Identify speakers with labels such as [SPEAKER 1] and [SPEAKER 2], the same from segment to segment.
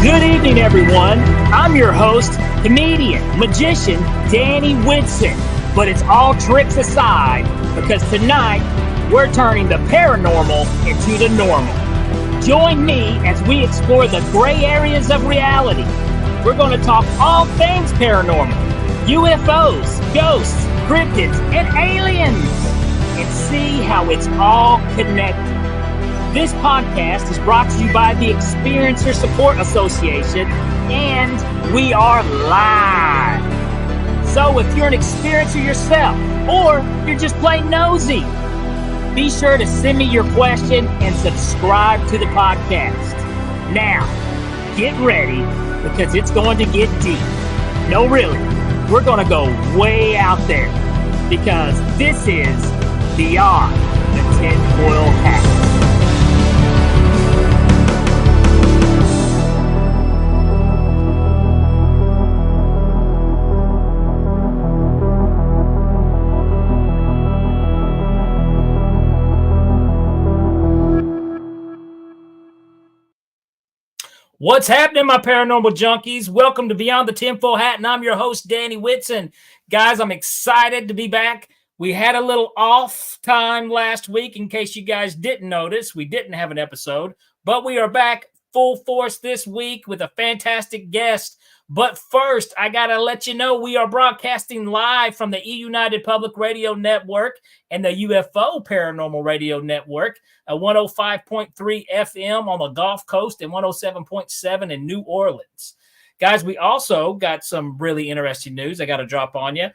[SPEAKER 1] Good evening, everyone. I'm your host, comedian, magician, Danny Whitson. But it's all tricks aside, because tonight we're turning the paranormal into the normal. Join me as we explore the gray areas of reality. We're going to talk all things paranormal, UFOs, ghosts, cryptids, and aliens, and see how it's all connected. This podcast is brought to you by the Experiencer Support Association, and we are live. So if you're an experiencer yourself, or you're just plain nosy, be sure to send me your question and subscribe to the podcast. Now, get ready, because it's going to get deep. No, really, we're going to go way out there, because this is Beyond the Tinfoil Hat. What's happening, my paranormal junkies? Welcome to Beyond the Tinfoil Hat, and I'm your host, Danny Whitson. Guys, I'm excited to be back. We had a little off time last week. In case you guys didn't notice, we didn't have an episode, but we are back full force this week with a fantastic guest. But first, I got to let you know we are broadcasting live from the E-United Public Radio Network and the UFO Paranormal Radio Network at 105.3 FM on the Gulf Coast and 107.7 in New Orleans. Guys, we also got some really interesting news I got to drop on you.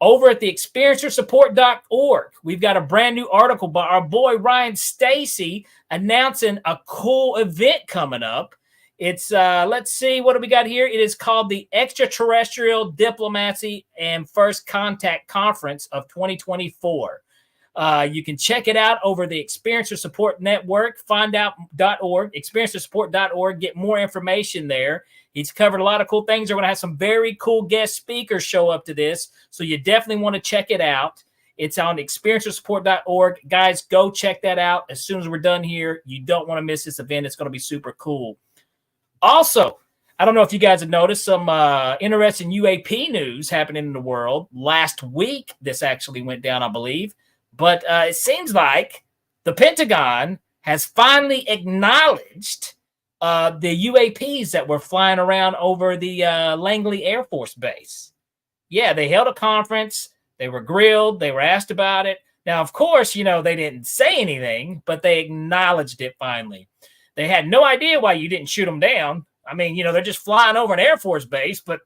[SPEAKER 1] Over at the experiencersupport.org, we've got a brand new article by our boy Ryan Stacy announcing a cool event coming up. It's, let's see, what do we got here? It is called the Extraterrestrial Diplomacy and First Contact Conference of 2024. You can check it out over the Experiencer Support Network, findout.org, experiencersupport.org, get more information there. He's covered a lot of cool things. They're going to have some very cool guest speakers show up to this, so you definitely want to check it out. It's on experiencersupport.org. Guys, go check that out as soon as we're done here. You don't want to miss this event. It's going to be super cool. Also, I don't know if you guys have noticed some interesting UAP news happening in the world. Last week, this actually went down, I believe. But it seems like the Pentagon has finally acknowledged the UAPs that were flying around over the Langley Air Force Base. Yeah, they held a conference. They were grilled. They were asked about it. Now, of course, you know, they didn't say anything, but they acknowledged it finally. They had no idea why you didn't shoot them down. I mean, you know, they're just flying over an Air Force base, but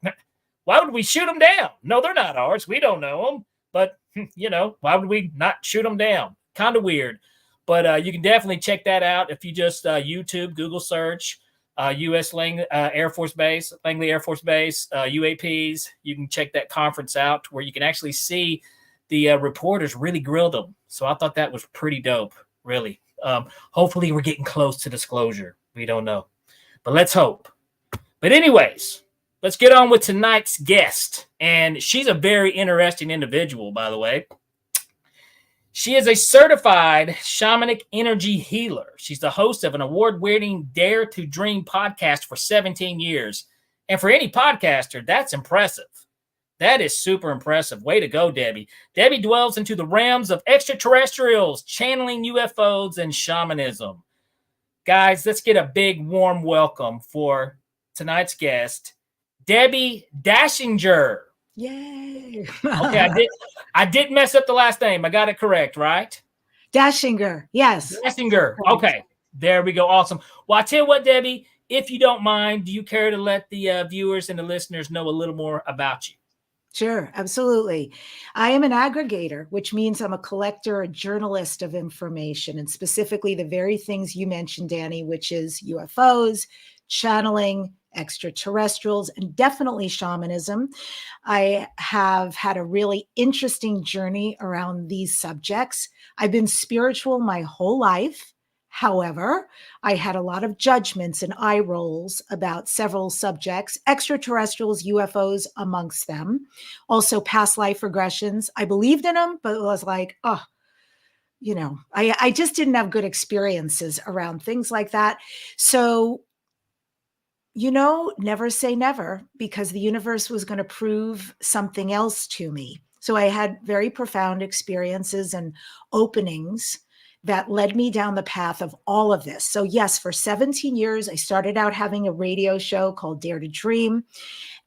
[SPEAKER 1] why would we shoot them down? No, they're not ours. We don't know them. But, you know, why would we not shoot them down? Kind of weird. But you can definitely check that out if you just YouTube, Google search, U.S. Air Force Base, Langley Air Force Base, UAPs. You can check that conference out where you can actually see the reporters really grilled them. So I thought that was pretty dope, really. Hopefully we're getting close to disclosure. We don't know, but let's hope. But anyways, let's get on with tonight's guest. And she's a very interesting individual, by the way. She is a certified shamanic energy healer. She's the host of an award-winning Dare to Dream podcast for 17 years. And for any podcaster, that's impressive. That is super impressive. Way to go, Debbie. Debbie dwells into the realms of extraterrestrials, channeling UFOs, and shamanism. Guys, let's get a big, warm welcome for tonight's guest, Debbi Dachinger.
[SPEAKER 2] Yay.
[SPEAKER 1] Okay, I did mess up the last name. I got it correct, right?
[SPEAKER 2] Dachinger, yes.
[SPEAKER 1] Dachinger. Okay, there we go. Awesome. Well, I tell you what, Debbie, if you don't mind, do you care to let the viewers and the listeners know a little more about you?
[SPEAKER 2] Sure, absolutely. I am an aggregator, which means I'm a collector, a journalist of information, and specifically the very things you mentioned, Danny, which is UFOs, channeling, extraterrestrials, and definitely shamanism. I have had a really interesting journey around these subjects. I've been spiritual my whole life. However, I had a lot of judgments and eye rolls about several subjects, extraterrestrials, UFOs amongst them. Also past life regressions. I believed in them, but it was like, oh, you know, I just didn't have good experiences around things like that. So, never say never, because the universe was going to prove something else to me. So I had very profound experiences and openings that led me down the path of all of this. So yes, for 17 years, I started out having a radio show called Dare to Dream,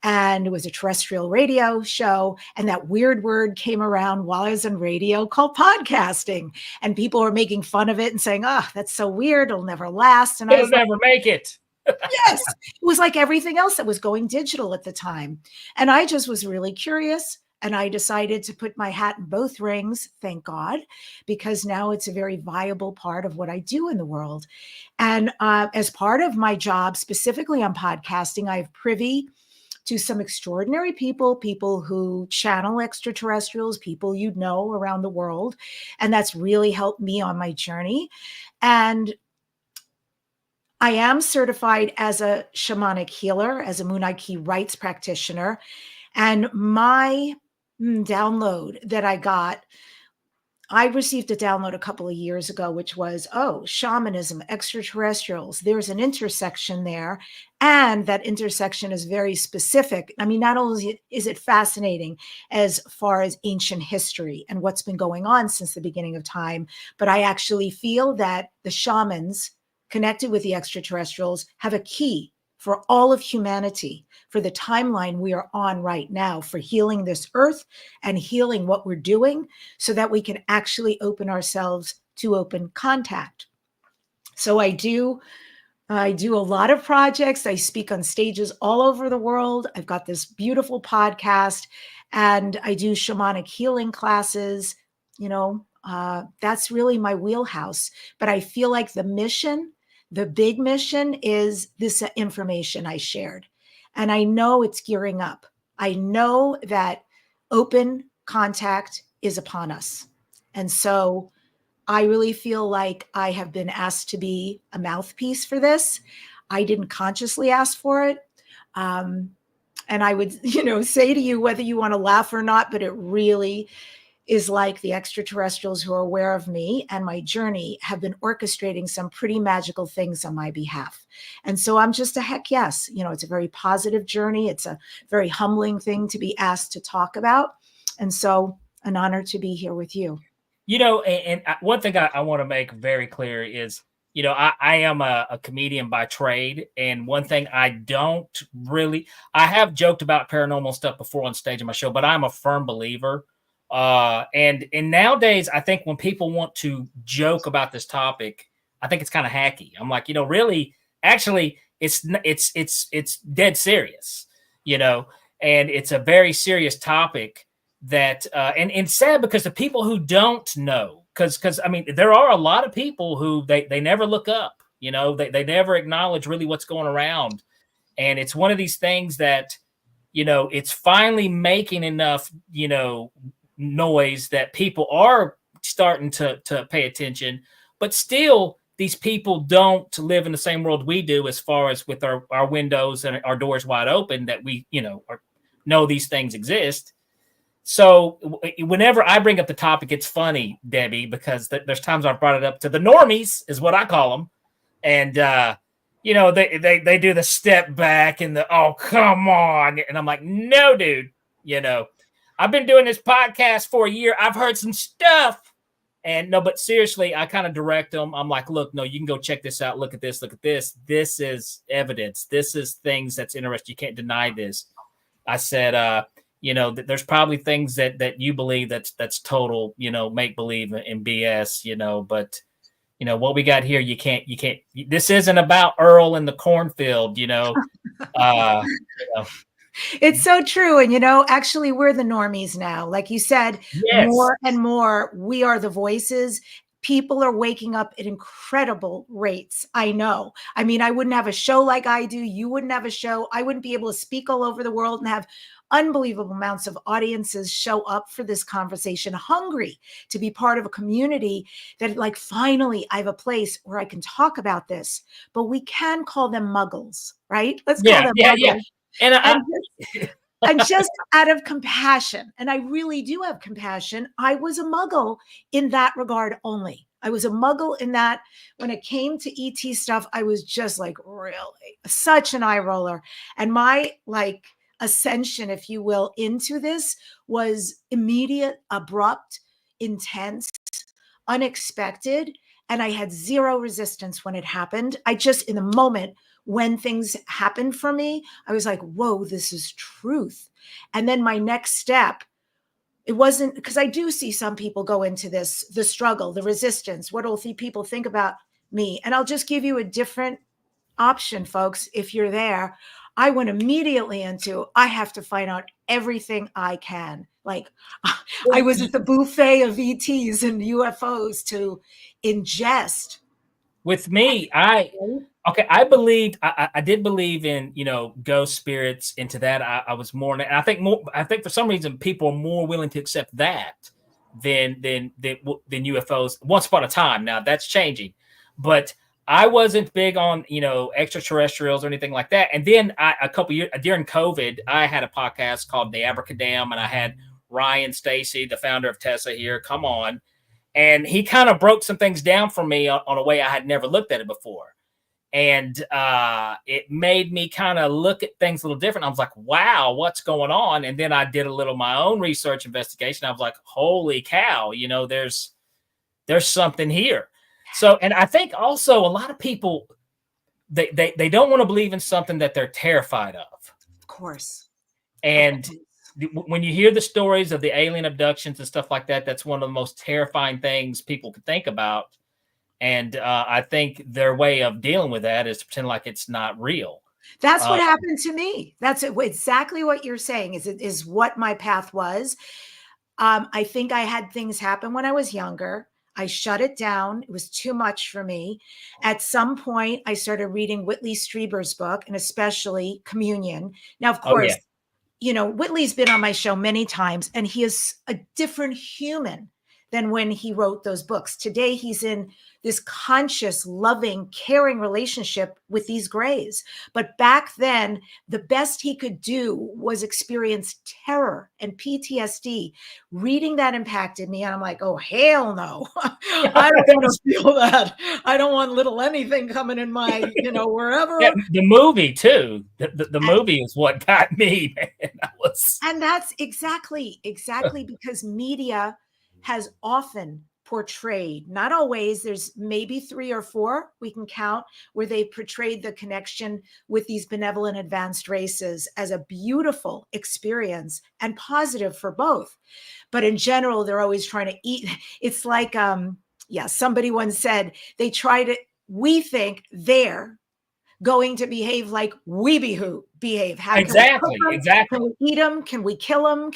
[SPEAKER 2] and it was a terrestrial radio show. And that weird word came around while I was on radio called podcasting, and people were making fun of it and saying, "Oh, that's so weird. It'll never last." And I
[SPEAKER 1] It'll
[SPEAKER 2] was like,
[SPEAKER 1] never make it.
[SPEAKER 2] yes, it was like everything else that was going digital at the time. And I just was really curious. And I decided to put my hat in both rings, thank God, because now it's a very viable part of what I do in the world. And as part of my job, specifically on podcasting, I have privy to some extraordinary people who channel extraterrestrials, people you'd know around the world. And that's really helped me on my journey. And I am certified as a shamanic healer, as a Munay Rites practitioner. And my download that I received a download a couple of years ago, which was, oh, shamanism, extraterrestrials, there's an intersection there. And that intersection is very specific. I mean, not only is it fascinating as far as ancient history and what's been going on since the beginning of time, but I actually feel that the shamans connected with the extraterrestrials have a key for all of humanity, for the timeline we are on right now, for healing this earth and healing what we're doing, so that we can actually open ourselves to open contact. So I do a lot of projects. I speak on stages all over the world. I've got this beautiful podcast, and I do shamanic healing classes. That's really my wheelhouse. But I feel like the big mission is this information I shared. And I know it's gearing up. I know that open contact is upon us. And so I really feel like I have been asked to be a mouthpiece for this. I didn't consciously ask for it. And I would, say to you, whether you want to laugh or not, but it really is like the extraterrestrials who are aware of me and my journey have been orchestrating some pretty magical things on my behalf. And so I'm just a heck yes. It's a very positive journey. It's a very humbling thing to be asked to talk about. And so an honor to be here with you.
[SPEAKER 1] And one thing I want to make very clear is, I am a comedian by trade. And one thing I have joked about paranormal stuff before on stage in my show, but I'm a firm believer. And nowadays, I think when people want to joke about this topic, I think it's kind of hacky. I'm like, really, actually, it's dead serious, and it's a very serious topic that, and sad because the people who don't know, because I mean, there are a lot of people who they never look up, they never acknowledge really what's going around. And it's one of these things that, it's finally making enough, noise that people are starting to pay attention, but still these people don't live in the same world we do, as far as with our windows and our doors wide open, that we, know these things exist. So whenever I bring up the topic, it's funny, Debbie, because there's times I've brought it up to the normies, is what I call them. And, they do the step back and oh, come on. And I'm like, no, dude, I've been doing this podcast for a year. I've heard some stuff. And no, but seriously, I kind of direct them. I'm like, look, no, you can go check this out. Look at this. Look at this. This is evidence. This is things that's interesting. You can't deny this. I said, there's probably things that you believe that's total, make believe and BS, but what we got here, you can't, this isn't about Earl in the cornfield,
[SPEAKER 2] It's so true. And, actually, we're the normies now. Like you said,
[SPEAKER 1] yes.
[SPEAKER 2] More and more, we are the voices. People are waking up at incredible rates. I know. I mean, I wouldn't have a show like I do. You wouldn't have a show. I wouldn't be able to speak all over the world and have unbelievable amounts of audiences show up for this conversation, hungry to be part of a community that, like, finally, I have a place where I can talk about this. But we can call them muggles, right? Let's call them muggles. Yeah. And just out of compassion, and I really do have compassion, I was a muggle in that regard only. I was a muggle in that when it came to ET stuff, I was just like, really such an eye roller. And my like ascension, if you will, into this was immediate, abrupt, intense, unexpected. And I had zero resistance when it happened. I just, in the moment when things happened for me, I was like, whoa, this is truth. And then my next step, it wasn't, because I do see some people go into this, the struggle, the resistance. What will people think about me? And I'll just give you a different option, folks. If you're there, I went immediately into, I have to find out everything I can. Like I was at the buffet of ETs and UFOs to ingest.
[SPEAKER 1] With me, I did believe in, ghost spirits. Into that, I was more, and I think for some reason people are more willing to accept that than UFOs. Once upon a time, now that's changing, but I wasn't big on extraterrestrials or anything like that. And then a couple years during COVID, I had a podcast called The Abracadam, and I had Ryan Stacy, the founder of Tessa, here. Come on. And he kind of broke some things down for me on a way I had never looked at it before. And it made me kind of look at things a little different. I was like, wow, what's going on? And then I did a little my own research investigation. I was like, holy cow, there's something here. So, and I think also a lot of people, they don't want to believe in something that they're terrified of.
[SPEAKER 2] Of course.
[SPEAKER 1] And when you hear the stories of the alien abductions and stuff like that, that's one of the most terrifying things people could think about. And I think their way of dealing with that is to pretend like it's not real.
[SPEAKER 2] That's what happened to me. That's exactly what you're saying is what my path was. I think I had things happen when I was younger. I shut it down. It was too much for me. At some point, I started reading Whitley Strieber's book, and especially Communion. Now, of course, Whitley's been on my show many times, and he is a different human than when he wrote those books. Today, he's in this conscious, loving, caring relationship with these grays. But back then, the best he could do was experience terror and PTSD. Reading that impacted me. And I'm like, oh, hell no. I don't want to feel that. I don't want little anything coming in my, wherever.
[SPEAKER 1] Yeah, the movie, too. The movie is what got me, man.
[SPEAKER 2] And that's exactly because media has often portrayed, not always, there's maybe 3 or 4 we can count where they portrayed the connection with these benevolent advanced races as a beautiful experience and positive for both. But in general, they're always trying to eat. It's like, somebody once said, we think they're going to behave like we behave. How
[SPEAKER 1] exactly.
[SPEAKER 2] Can we eat them? Can we kill them?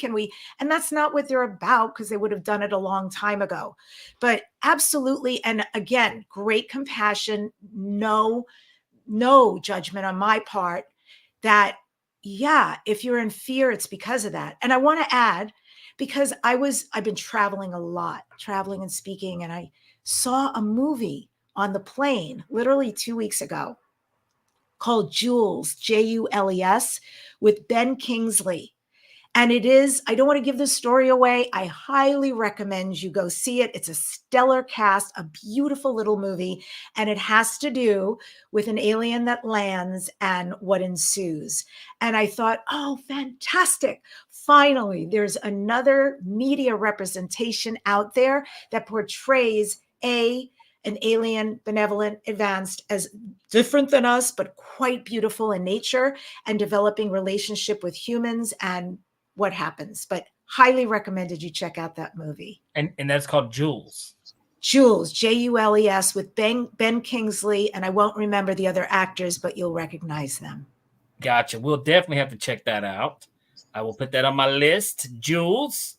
[SPEAKER 2] And that's not what they're about, because they would have done it a long time ago. But absolutely. And again, great compassion, no judgment on my part that, if you're in fear, it's because of that. And I want to add, because I've been traveling a lot, traveling and speaking, and I saw a movie on the plane literally 2 weeks ago called Jules, Jules, with Ben Kingsley. And it is, I don't want to give the story away. I highly recommend you go see it. It's a stellar cast, a beautiful little movie. And it has to do with an alien that lands and what ensues. And I thought, oh, fantastic. Finally, there's another media representation out there that portrays an alien, benevolent, advanced, as different than us, but quite beautiful in nature and developing relationship with humans and what happens. But highly recommended you check out that movie.
[SPEAKER 1] And that's called Jules.
[SPEAKER 2] Jules, Jules, with Ben Kingsley, and I won't remember the other actors, but you'll recognize them.
[SPEAKER 1] Gotcha. We'll definitely have to check that out. I will put that on my list. Jules.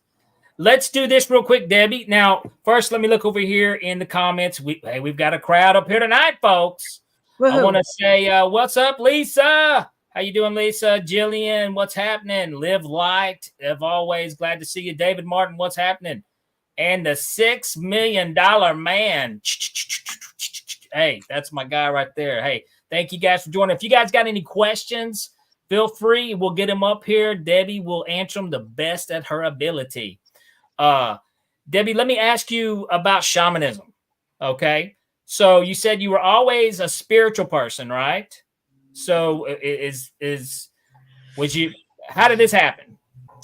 [SPEAKER 1] Let's do this real quick, Debbie. Now, first, let me look over here in the comments. We've got a crowd up here tonight, folks. Woo-hoo. I want to say, what's up, Lisa? How you doing, Lisa? Jillian, what's happening? Live light, as always. Glad to see you. David Martin, what's happening? And the $6 million man. Hey, that's my guy right there. Hey, thank you guys for joining. If you guys got any questions, feel free. We'll get them up here. Debbie will answer them the best at her ability. Debbie, let me ask you about shamanism. Okay. So you said you were always a spiritual person, right? So how did this happen?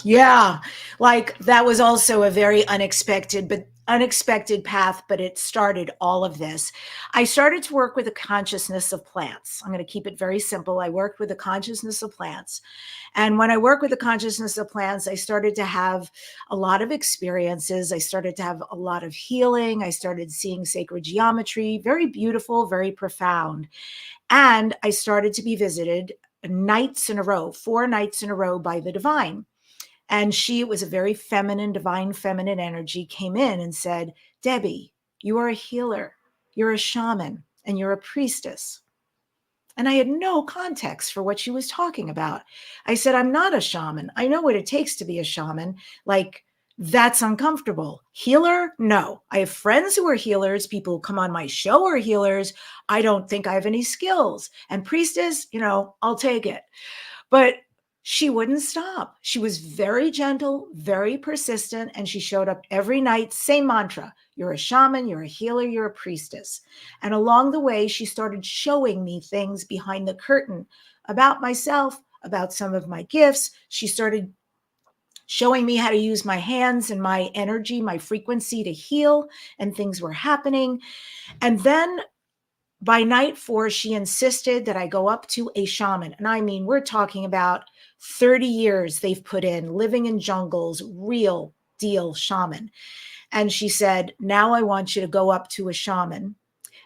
[SPEAKER 2] Yeah, like that was also a very unexpected path, but it started all of this. I started to work with the consciousness of plants. I'm going to keep it very simple. I worked with the consciousness of plants. And when I work with the consciousness of plants, I started to have a lot of experiences. I started to have a lot of healing. I started seeing sacred geometry, very beautiful, very profound. And I started to be visited nights in a row, 4 nights in a row by the divine. And she was a very feminine, divine feminine energy, came in and said, Debbie, you are a healer, you're a shaman, and you're a priestess. And I had no context for what she was talking about. I said, I'm not a shaman. I know what it takes to be a shaman. Like, that's uncomfortable. Healer? No. I have friends who are healers. People who come on my show are healers. I don't think I have any skills. And priestess, I'll take it. But she wouldn't stop. She was very gentle, very persistent, and she showed up every night, same mantra. You're a shaman, you're a healer, you're a priestess. And along the way, she started showing me things behind the curtain about myself, about some of my gifts. She started showing me how to use my hands and my energy, my frequency to heal, and things were happening. And then by night 4, she insisted that I go up to a shaman. And I mean, we're talking about 30 years they've put in living in jungles, real deal shaman. And she said, now I want you to go up to a shaman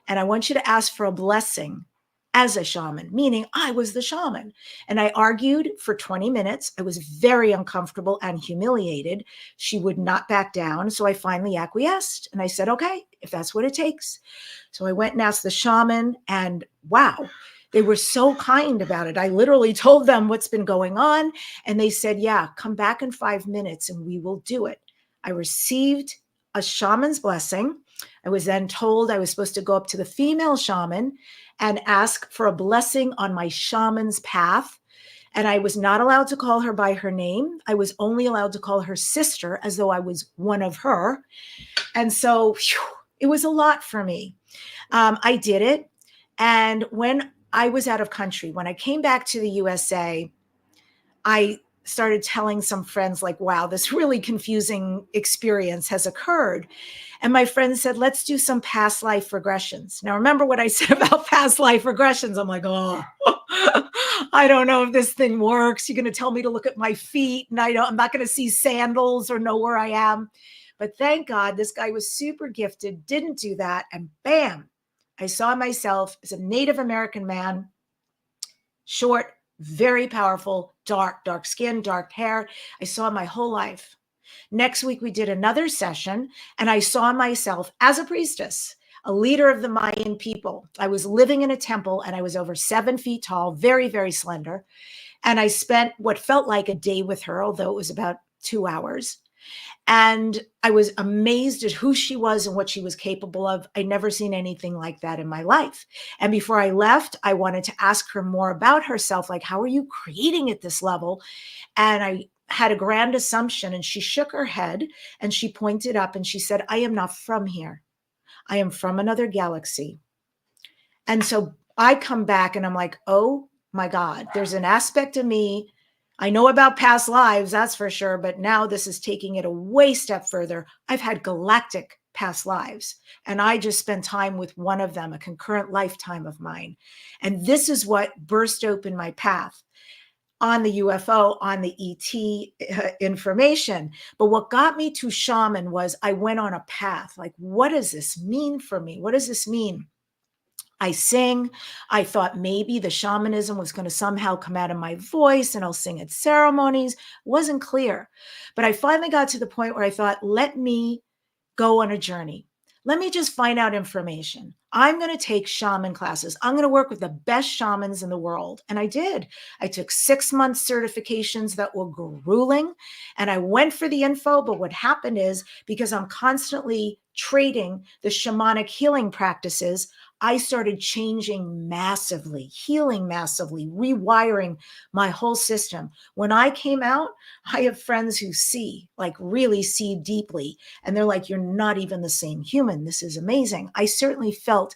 [SPEAKER 2] and I want you to ask for a blessing as a shaman, meaning I was the shaman. And I argued for 20 minutes. I was very uncomfortable and humiliated. She would not back down. So I finally acquiesced and I said, okay, if that's what it takes. So I went and asked the shaman, and wow, they were so kind about it. I literally told them what's been going on. And they said, yeah, come back in 5 minutes and we will do it. I received a shaman's blessing. I was then told I was supposed to go up to the female shaman and ask for a blessing on my shaman's path. And I was not allowed to call her by her name. I was only allowed to call her sister as though I was one of her. And so it was a lot for me. I did it. And when I was out of country, when I came back to the USA, I started telling some friends like, wow, this really confusing experience has occurred. And my friend said, let's do some past life regressions. Now, remember what I said about past life regressions. I'm like, oh, I don't know if this thing works. You're going to tell me to look at my feet and I'm not going to see sandals or know where I am. But thank God this guy was super gifted, didn't do that. And bam, I saw myself as a Native American man, short, very powerful, dark skin, dark hair. I saw my whole life. Next week, we did another session, and I saw myself as a priestess, a leader of the Mayan people. I was living in a temple, and I was over 7 feet tall, very, very slender. And I spent what felt like a day with her, although it was about 2 hours. And I was amazed at who she was and what she was capable of. I'd never seen anything like that in my life. And before I left, I wanted to ask her more about herself, like, how are you creating at this level? And I had a grand assumption, and she shook her head and she pointed up and she said, I am not from here. I am from another galaxy. And so I come back and I'm like, oh my God, there's an aspect of me. I know about past lives, that's for sure. But now this is taking it a way step further. I've had galactic past lives, and I just spent time with one of them, a concurrent lifetime of mine. And this is what burst open my path on the UFO, on the ET information. But what got me to shaman was I went on a path. Like, what does this mean for me? What does this mean? I sing. I thought maybe the shamanism was going to somehow come out of my voice and I'll sing at ceremonies. It wasn't clear. But I finally got to the point where I thought, let me go on a journey. Let me just find out information. I'm going to take shaman classes. I'm going to work with the best shamans in the world. And I did. I took 6-month certifications that were grueling, and I went for the info. But what happened is, because I'm constantly trading the shamanic healing practices, I started changing massively, healing massively, rewiring my whole system. When I came out, I have friends who see, like really see deeply, and they're like, you're not even the same human. This is amazing. I certainly felt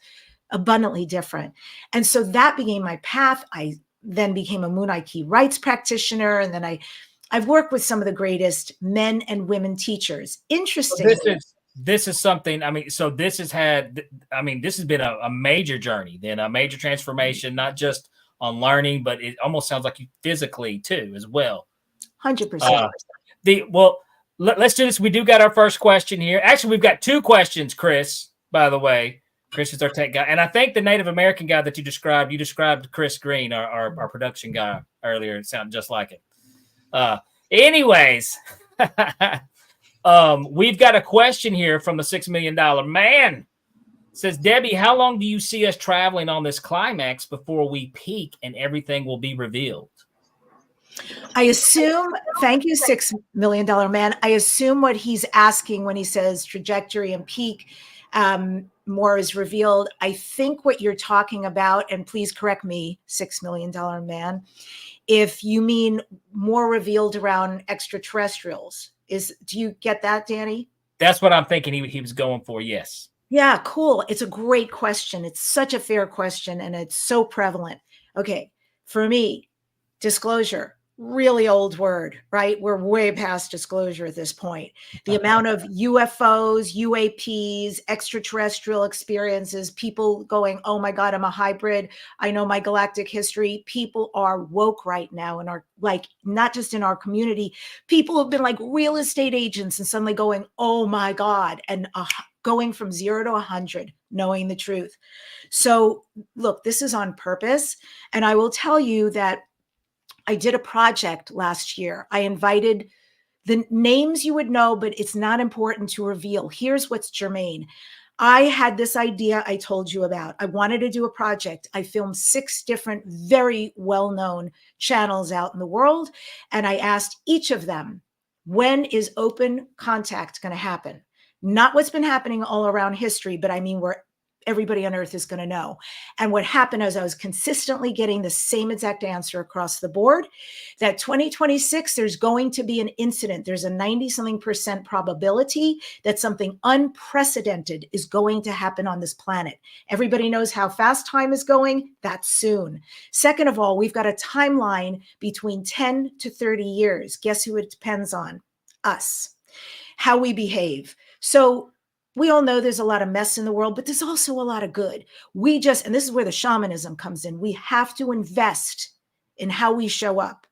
[SPEAKER 2] abundantly different. And so that became my path. I then became a Munay Rites practitioner. And then I've worked with some of the greatest men and women teachers. Interestingly,
[SPEAKER 1] this is something, I mean, so this has been a major journey, then a major transformation, not just on learning, but it almost sounds like you physically too, as well.
[SPEAKER 2] 100%.
[SPEAKER 1] Let's do this. We do got our first question here. Actually, we've got two questions, Chris, by the way. Chris is our tech guy. And I think the Native American guy that you described Chris Green, our production guy earlier. It sounded just like it. Anyways, we've got a question here from the $6 Million Man. It says, Debbie, how long do you see us traveling on this climax before we peak and everything will be revealed?
[SPEAKER 2] I assume, thank you, $6 Million Man. I assume what he's asking when he says trajectory and peak, more is revealed. I think what you're talking about, and please correct me, $6 Million Man, if you mean more revealed around extraterrestrials. Do you get that, Danny?
[SPEAKER 1] That's what I'm thinking he was going for, yes.
[SPEAKER 2] Yeah, cool. It's a great question. It's such a fair question, and it's so prevalent. Okay, for me, disclosure, really old word, right? We're way past disclosure at this point. The amount of UFOs, UAPs, extraterrestrial experiences, people going, oh my God, I'm a hybrid. I know my galactic history. People are woke right now and are like, not just in our community, people have been like real estate agents and suddenly going, oh my God, and going from 0 to 100, knowing the truth. So look, this is on purpose. And I will tell you that I did a project last year. I invited the names you would know, but it's not important to reveal. Here's what's germane. I had this idea I told you about. I wanted to do a project. I filmed 6 different, very well-known channels out in the world. And I asked each of them, when is open contact going to happen? Not what's been happening all around history, but I mean where everybody on earth is going to know. And what happened is I was consistently getting the same exact answer across the board, that 2026, there's going to be an incident. There's a 90-something% probability that something unprecedented is going to happen on this planet. Everybody knows how fast time is going. That's soon. Second of all, we've got a timeline between 10 to 30 years. Guess who it depends on? Us. How we behave. So we all know there's a lot of mess in the world, but there's also a lot of good. And this is where the shamanism comes in. We have to invest in how we show up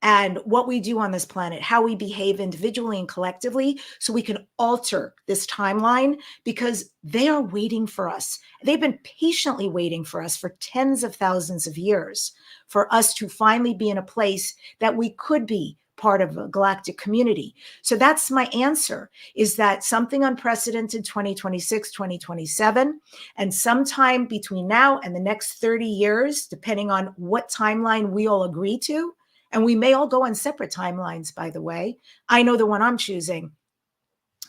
[SPEAKER 2] and what we do on this planet, how we behave individually and collectively, so we can alter this timeline, because they are waiting for us. They've been patiently waiting for us for tens of thousands of years for us to finally be in a place that we could be part of a galactic community. So that's my answer, is that something unprecedented 2026, 2027, and sometime between now and the next 30 years, depending on what timeline we all agree to, and we may all go on separate timelines, by the way. I know the one I'm choosing,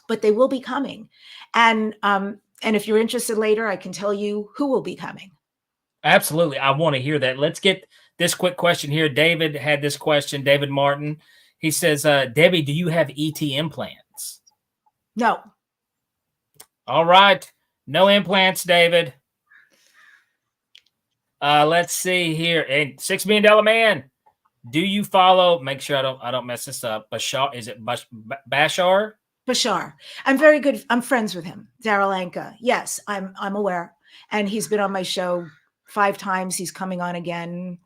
[SPEAKER 2] but they will be coming. And if you're interested later, I can tell you who will be coming.
[SPEAKER 1] Absolutely. I want to hear that. Let's get this quick question here. David had this question, David Martin. He says, Debbie, do you have ET implants?
[SPEAKER 2] No.
[SPEAKER 1] All right. No implants, David. Let's see here. And $6 Million Man, do you follow, make sure I don't mess this up, Bashar? Is it Bashar?
[SPEAKER 2] Bashar. I'm very good. I'm friends with him. Daryl Anka. Yes, I'm aware. And he's been on my show 5 times. He's coming on again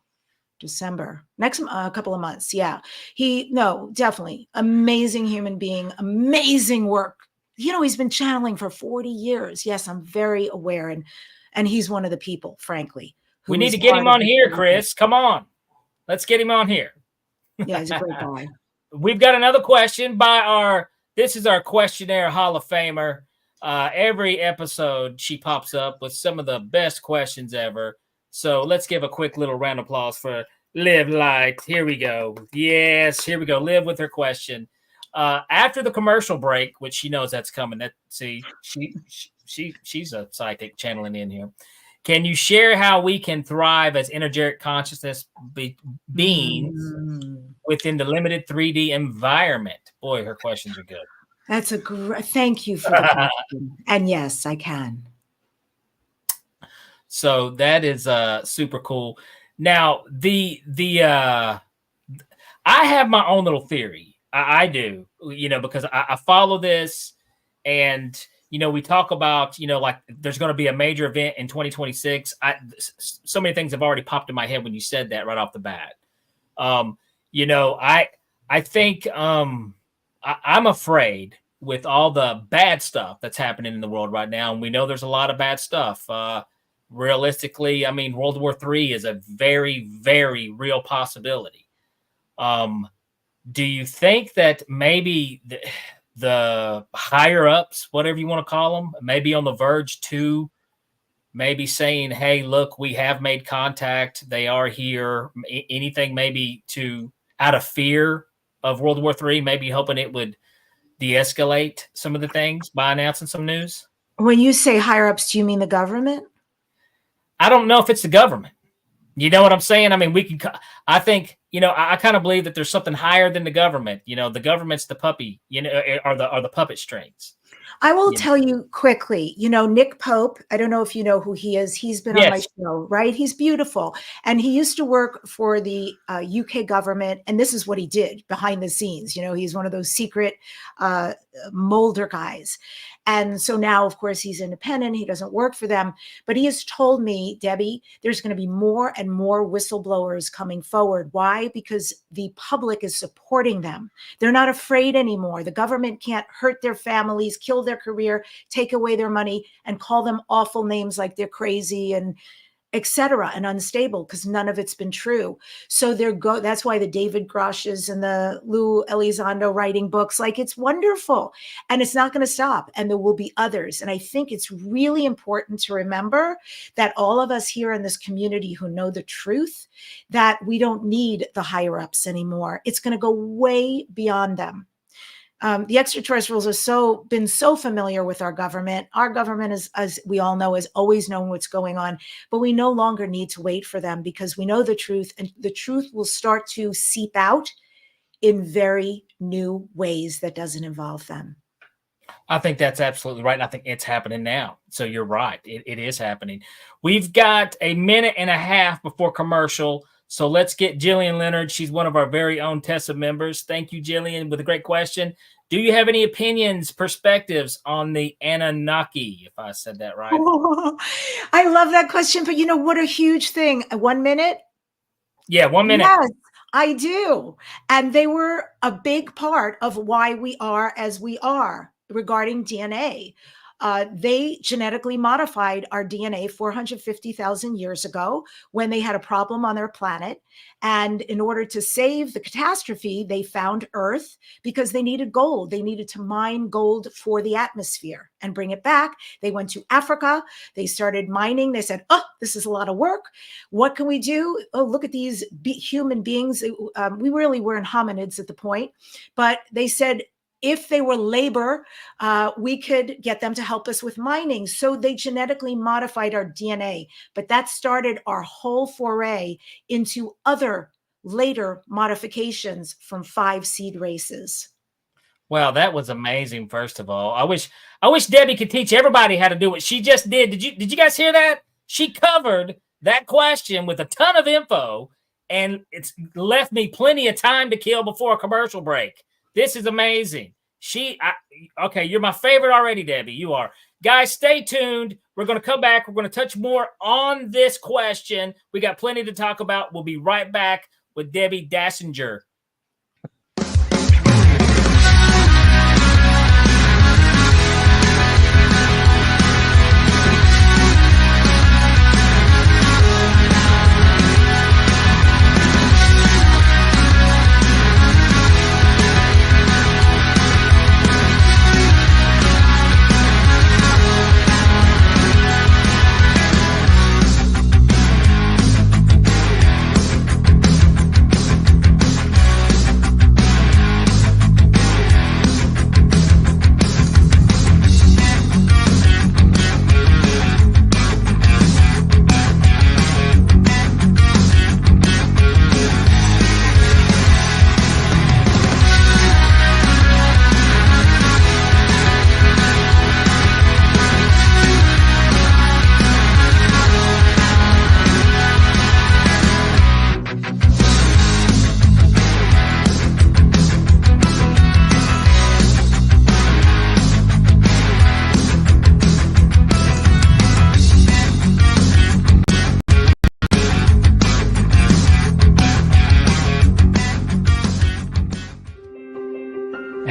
[SPEAKER 2] December, next couple of months. Yeah. Definitely amazing human being, amazing work. He's been channeling for 40 years. Yes, I'm very aware. And he's one of the people, frankly.
[SPEAKER 1] We need to get him on here, Chris. Come on. Let's get him on here.
[SPEAKER 2] Yeah, he's a great guy.
[SPEAKER 1] We've got another question this is our questionnaire Hall of Famer. Every episode she pops up with some of the best questions ever. So let's give a quick little round of applause for Liv Light. Here we go. Yes, here we go. Liv with her question. After the commercial break, which she knows that's coming. She's a psychic channeling in here. Can you share how we can thrive as energetic consciousness beings within the limited 3D environment? Boy, her questions are good.
[SPEAKER 2] That's a great, thank you for the question. And yes, I can.
[SPEAKER 1] So that is super cool. Now, I have my own little theory. I do, because I follow this, and we talk about, like there's going to be a major event in 2026. So many things have already popped in my head when you said that right off the bat. I think I'm afraid with all the bad stuff that's happening in the world right now, and we know there's a lot of bad stuff. Realistically, I mean, World War III is a very, very real possibility. Do you think that maybe the higher ups, whatever you want to call them, may be on the verge to maybe saying, hey, look, we have made contact. They are here. Anything maybe out of fear of World War III, maybe hoping it would de-escalate some of the things by announcing some news?
[SPEAKER 2] When you say higher ups, do you mean the government?
[SPEAKER 1] I don't know if it's the government. You know what I'm saying? I mean, I think, I kind of believe that there's something higher than the government. The government's the puppy, are the puppet strings.
[SPEAKER 2] I will tell you quickly, Nick Pope, I don't know if you know who he is. He's been on my show, right? He's beautiful. And he used to work for the UK government. And this is what he did behind the scenes. He's one of those secret molder guys. And so now, of course, he's independent. He doesn't work for them. But he has told me, Debbie, there's going to be more and more whistleblowers coming forward. Why? Because the public is supporting them. They're not afraid anymore. The government can't hurt their families, kill their career, take away their money, and call them awful names like they're crazy and etc. and unstable, because none of it's been true. So that's why the David Grosches and the Lou Elizondo writing books, like, it's wonderful, and it's not going to stop, and there will be others. And I think it's really important to remember that all of us here in this community who know the truth, that we don't need the higher ups anymore. It's going to go way beyond them. The extraterrestrials have been so familiar with our government. Our government, is, as we all know, has always known what's going on, but we no longer need to wait for them, because we know the truth, and the truth will start to seep out in very new ways that doesn't involve them.
[SPEAKER 1] I think that's absolutely right. And I think it's happening now. So you're right. It is happening. We've got a minute and a half before commercial. So let's get Jillian Leonard. She's one of our very own Tessa members. Thank you, Jillian, with a great question. Do you have any opinions, perspectives on the Anunnaki, if I said that right?
[SPEAKER 2] Oh, I love that question, but what a huge thing. 1 minute?
[SPEAKER 1] Yeah, 1 minute.
[SPEAKER 2] Yes, I do. And they were a big part of why we are as we are regarding DNA. They genetically modified our DNA 450,000 years ago when they had a problem on their planet. And in order to save the catastrophe, they found Earth because they needed gold. They needed to mine gold for the atmosphere and bring it back. They went to Africa. They started mining. They said, oh, this is a lot of work. What can we do? Oh, look at these human beings. We really weren't hominids at the point, but they said, if they were labor, we could get them to help us with mining. So they genetically modified our DNA, but that started our whole foray into other later modifications from 5 seed races.
[SPEAKER 1] Wow, that was amazing. First of all, I wish Debbie could teach everybody how to do what she just did. Did you guys hear that? She covered that question with a ton of info, and it's left me plenty of time to kill before a commercial break. This is amazing. Okay, you're my favorite already, Debbie. You are. Guys, stay tuned. We're going to come back. We're going to touch more on this question. We got plenty to talk about. We'll be right back with Debbi Dachinger.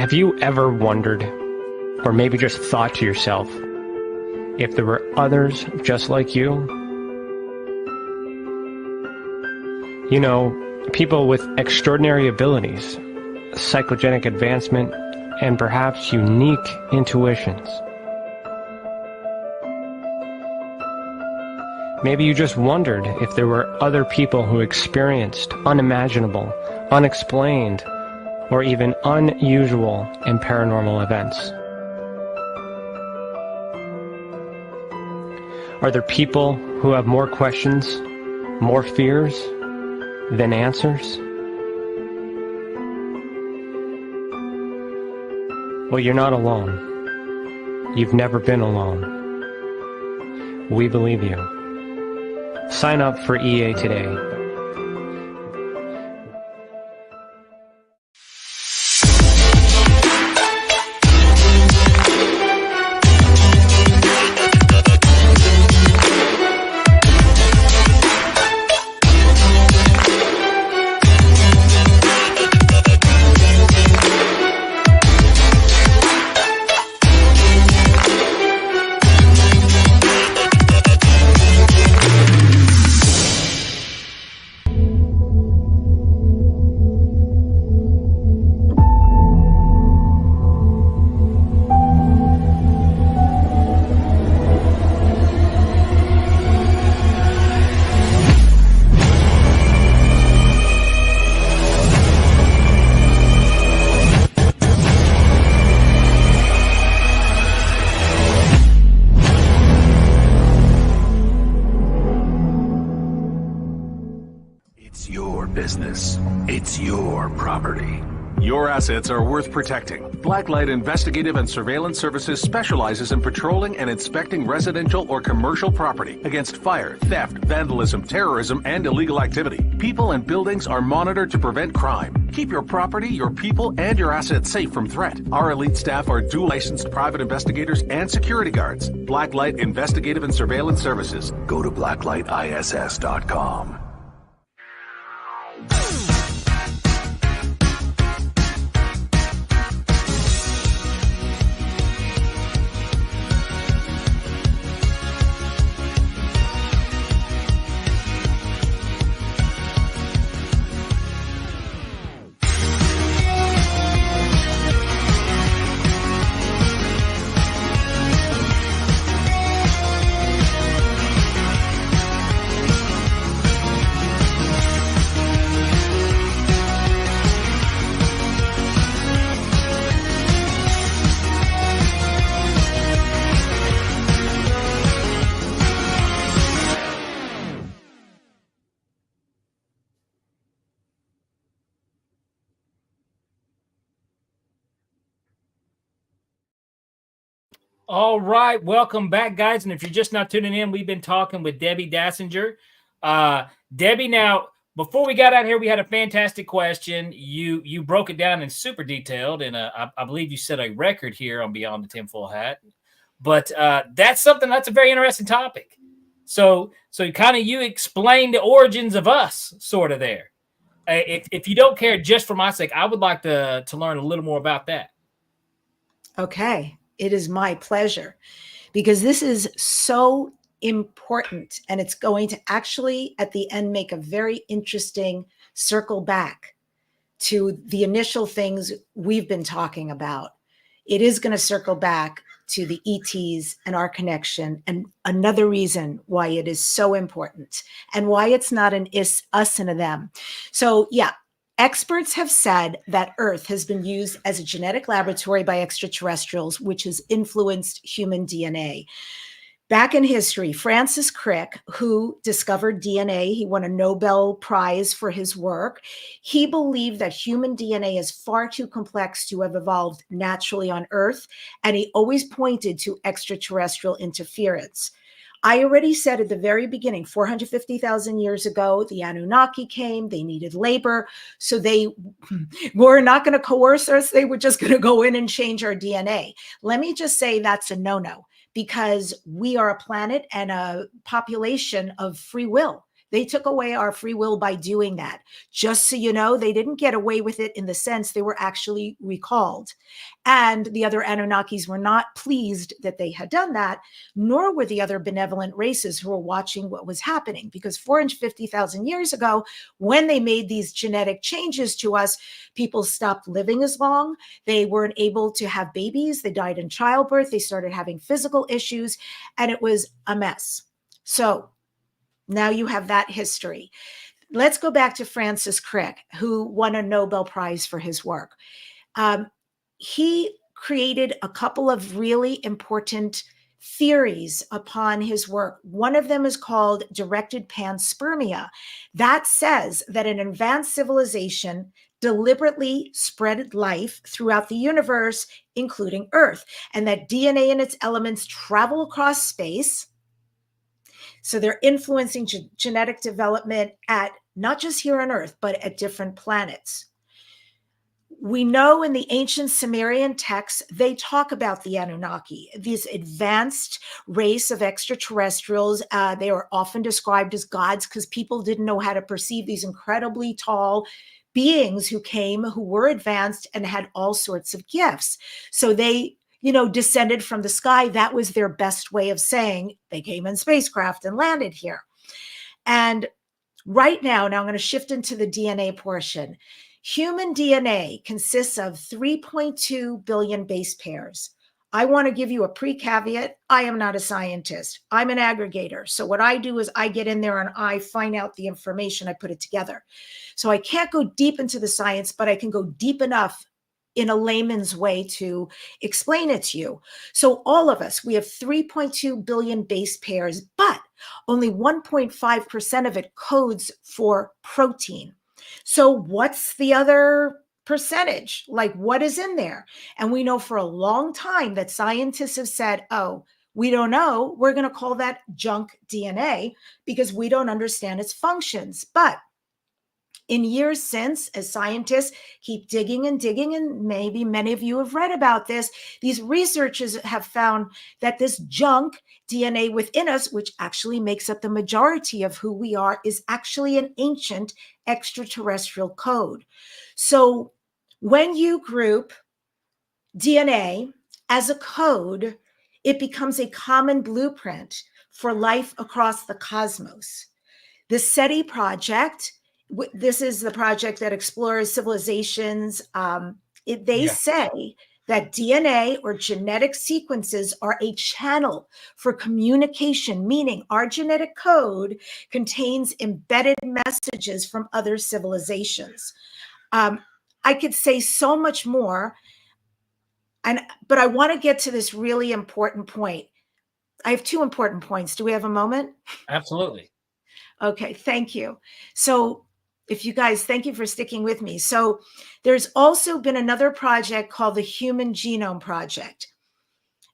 [SPEAKER 3] Have you ever wondered, or maybe just thought to yourself, if there were others just like you? You know, people with extraordinary abilities, psychogenic advancement, and perhaps unique intuitions. Maybe you just wondered if there were other people who experienced unimaginable, unexplained, or even unusual and paranormal events. Are there people who have more questions, more fears than answers? Well, you're not alone. You've never been alone. We believe you. Sign up for EA today.
[SPEAKER 4] Assets are worth protecting. Blacklight Investigative and Surveillance Services specializes in patrolling and inspecting residential or commercial property against fire, theft, vandalism, terrorism, and illegal activity. People and buildings are monitored to prevent crime. Keep your property, your people, and your assets safe from threat. Our elite staff are dual licensed private investigators and security guards. Blacklight Investigative and Surveillance Services. Go to blacklightiss.com.
[SPEAKER 1] All right, welcome back, guys. And if you're just not tuning in, we've been talking with Debbi Dachinger. Debbi, now, before we got out here, we had a fantastic question. You broke it down in super detailed, and I believe you set a record here on Beyond the Tinfoil Hat. But that's a very interesting topic. So kind of you explained the origins of us, sort of there. If you don't care, just for my sake, I would like to learn a little more about that.
[SPEAKER 2] Okay. It is my pleasure, because this is so important, and it's going to actually at the end make a very interesting circle back to the initial things we've been talking about. It is going to circle back to the ETs and our connection, and another reason why it is so important and why it's not an us and a them. So yeah, experts have said that Earth has been used as a genetic laboratory by extraterrestrials, which has influenced human DNA. Back in history, Francis Crick, who discovered DNA, he won a Nobel Prize for his work. He believed that human DNA is far too complex to have evolved naturally on Earth, and he always pointed to extraterrestrial interference. I already said at the very beginning, 450,000 years ago, the Anunnaki came, they needed labor. So they were not going to coerce us. They were just going to go in and change our DNA. Let me just say that's a no-no, because we are a planet and a population of free will. They took away our free will by doing that. Just so you know, they didn't get away with it in the sense they were actually recalled. And the other Anunnakis were not pleased that they had done that, nor were the other benevolent races who were watching what was happening. Because 450,000 years ago, when they made these genetic changes to us, people stopped living as long. They weren't able to have babies. They died in childbirth. They started having physical issues, and it was a mess. So now you have that history. Let's go back to Francis Crick, who won a Nobel Prize for his work. He created a couple of really important theories upon his work. One of them is called directed panspermia. That says that an advanced civilization deliberately spread life throughout the universe, including Earth, and that DNA and its elements travel across space. So they're influencing genetic development at not just here on Earth, but at different planets. We know in the ancient Sumerian texts, they talk about the Anunnaki, this advanced race of extraterrestrials. They are often described as gods because people didn't know how to perceive these incredibly tall beings who came, who were advanced and had all sorts of gifts. So they, descended from the sky. That was their best way of saying they came in spacecraft and landed here. And right now I'm going to shift into the DNA portion. Human DNA consists of 3.2 billion base pairs. I want to give you a pre-caveat. I am not a scientist. I'm an aggregator. So what I do is I get in there and I find out the information, I put it together. So I can't go deep into the science, but I can go deep enough in a layman's way to explain it to you. So all of us, we have 3.2 billion base pairs, but only 1.5% of it codes for protein. So what's the other percentage? Like, what is in there? And we know for a long time that scientists have said, oh, we don't know. We're going to call that junk DNA because we don't understand its functions. But in years since, as scientists keep digging, and maybe many of you have read about this, these researchers have found that this junk DNA within us, which actually makes up the majority of who we are, is actually an ancient extraterrestrial code. So when you group DNA as a code, it becomes a common blueprint for life across the cosmos. The SETI project, this is the project that explores civilizations. They say that DNA or genetic sequences are a channel for communication, meaning our genetic code contains embedded messages from other civilizations. I could say so much more, but I want to get to this really important point. I have two important points. Do we have a moment?
[SPEAKER 1] Absolutely.
[SPEAKER 2] Okay, thank you. So if you guys, thank you for sticking with me. So there's also been another project called the Human Genome Project.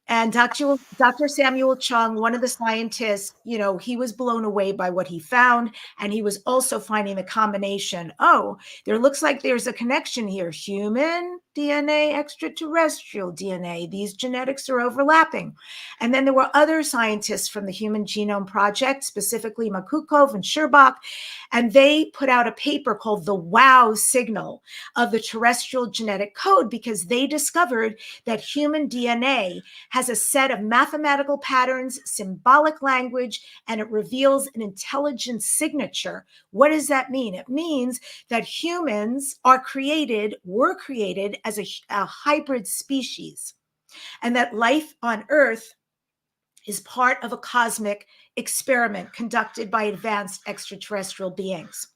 [SPEAKER 2] And Dr. Samuel Chung, one of the scientists, he was blown away by what he found. And he was also finding the combination. Oh, there looks like there's a connection here. Human DNA, extraterrestrial DNA. These genetics are overlapping. And then there were other scientists from the Human Genome Project, specifically Makukov and Sherbak, and they put out a paper called the WOW signal of the terrestrial genetic code, because they discovered that human DNA has a set of mathematical patterns, symbolic language, and it reveals an intelligent signature. What does that mean? It means that humans were created as a hybrid species, and that life on Earth is part of a cosmic experiment conducted by advanced extraterrestrial beings.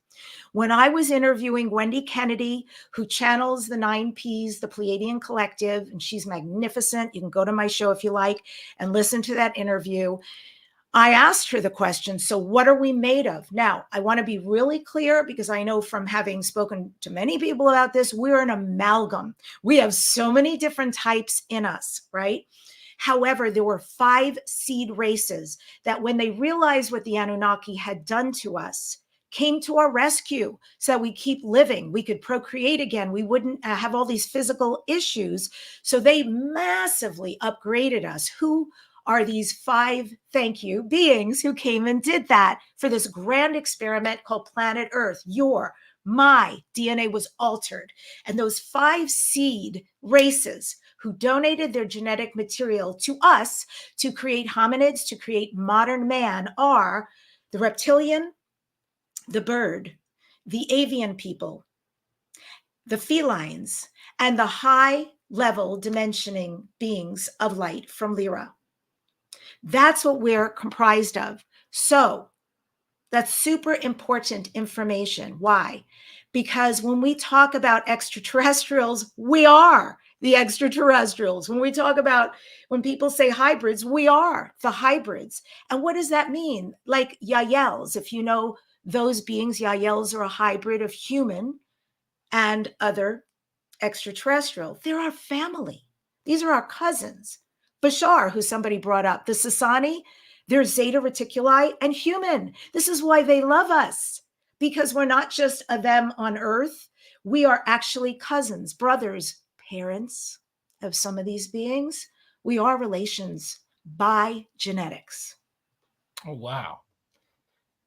[SPEAKER 2] When I was interviewing Wendy Kennedy, who channels the 9 Ps, the Pleiadian Collective, and she's magnificent. You can go to my show if you like and listen to that interview. I asked her the question, so what are we made of? Now, I want to be really clear, because I know from having spoken to many people about this, we're an amalgam. We have so many different types in us, right? However, there were 5 seed races that, when they realized what the Anunnaki had done to us, came to our rescue so that we keep living. We could procreate again. We wouldn't have all these physical issues. So they massively upgraded us. Who are these 5, thank you, beings who came and did that for this grand experiment called Planet Earth. My DNA was altered. And those 5 seed races who donated their genetic material to us to create hominids, to create modern man, are the reptilian, the bird, the avian people, the felines, and the high-level dimensioning beings of light from Lyra. That's what we're comprised of. So that's super important information. Why? Because when we talk about extraterrestrials, we are the extraterrestrials. When people say hybrids, we are the hybrids. And what does that mean? Like Yaels, if you know those beings, Yaels are a hybrid of human and other extraterrestrial. They're our family. These are our cousins. Bashar, who somebody brought up, the Sasani, they're Zeta Reticuli and human. This is why they love us, because we're not just a them on Earth. We are actually cousins, brothers, parents of some of these beings. We are relations by genetics.
[SPEAKER 1] Oh, wow.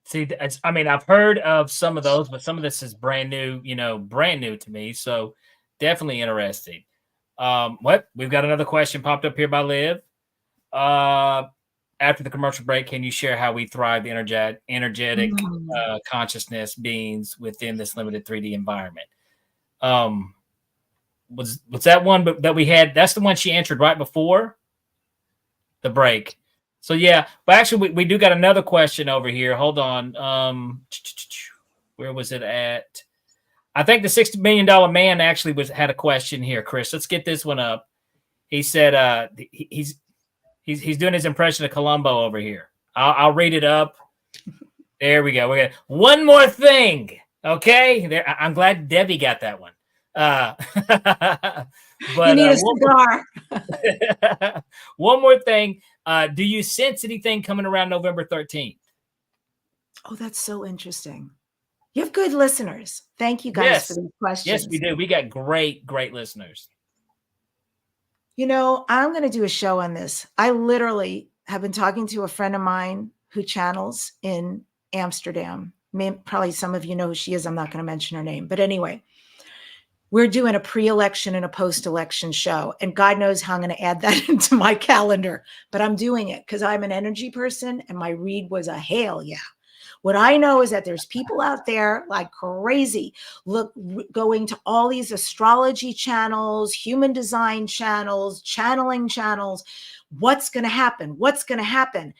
[SPEAKER 1] See, I've heard of some of those, but some of this is brand new to me. So definitely interesting. We've got another question popped up here by Liv. After the commercial break, can you share how we thrive the energetic consciousness beings within this limited 3D environment? Was that one that we had? That's the one she answered right before the break. So yeah, but actually we do got another question over here. Hold on. Where was it at? I think the $60 million man actually had a question here, Chris. Let's get this one up. He said he's doing his impression of Columbo over here. I'll read it up. There we go. We got one more thing. Okay. There. I'm glad Debbie got that one. But
[SPEAKER 2] you need a cigar.
[SPEAKER 1] One more thing. Do you sense anything coming around November 13th?
[SPEAKER 2] Oh, that's so interesting. You have good listeners. Thank you guys for these questions.
[SPEAKER 1] Yes, we do. We got great listeners.
[SPEAKER 2] You know, I'm going to do a show on this. I literally have been talking to a friend of mine who channels in Amsterdam. Probably some of you know who she is. I'm not going to mention her name. But anyway, we're doing a pre-election and a post-election show. And God knows how I'm going to add that into my calendar. But I'm doing it because I'm an energy person and my read was a hell yeah. What I know is that there's people out there like crazy, going to all these astrology channels, human design channels, channeling channels. What's going to happen? What's going to happen?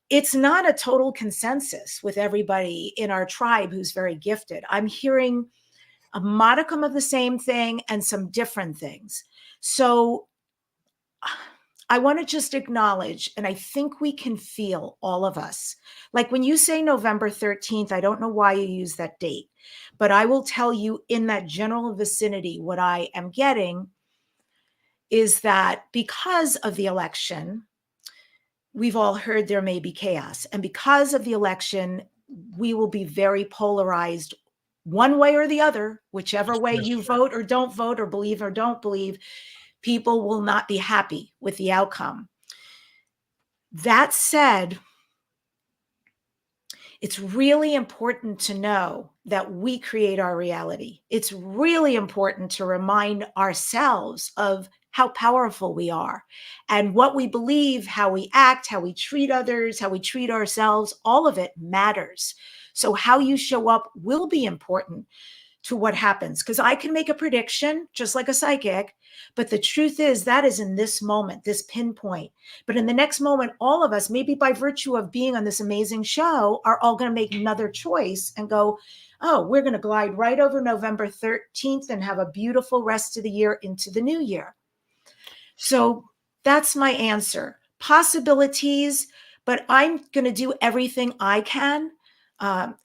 [SPEAKER 2] It's not a total consensus with everybody in our tribe who's very gifted. I'm hearing a modicum of the same thing and some different things. So I want to just acknowledge, and I think we can feel, all of us. Like when you say November 13th, I don't know why you use that date, but I will tell you in that general vicinity, what I am getting is that because of the election, we've all heard there may be chaos. And because of the election, we will be very polarized one way or the other, whichever way you vote or don't vote or believe or don't believe. People will not be happy with the outcome. That said, it's really important to know that we create our reality. It's really important to remind ourselves of how powerful we are and what we believe, how we act, how we treat others, how we treat ourselves. All of it matters. So how you show up will be important to what happens, because I can make a prediction just like a psychic, but the truth is that is in this moment, this pinpoint. But in the next moment, all of us, maybe by virtue of being on this amazing show, are all going to make another choice and go, oh, we're going to glide right over November 13th and have a beautiful rest of the year into the new year. So that's my answer. Possibilities, but I'm going to do everything I can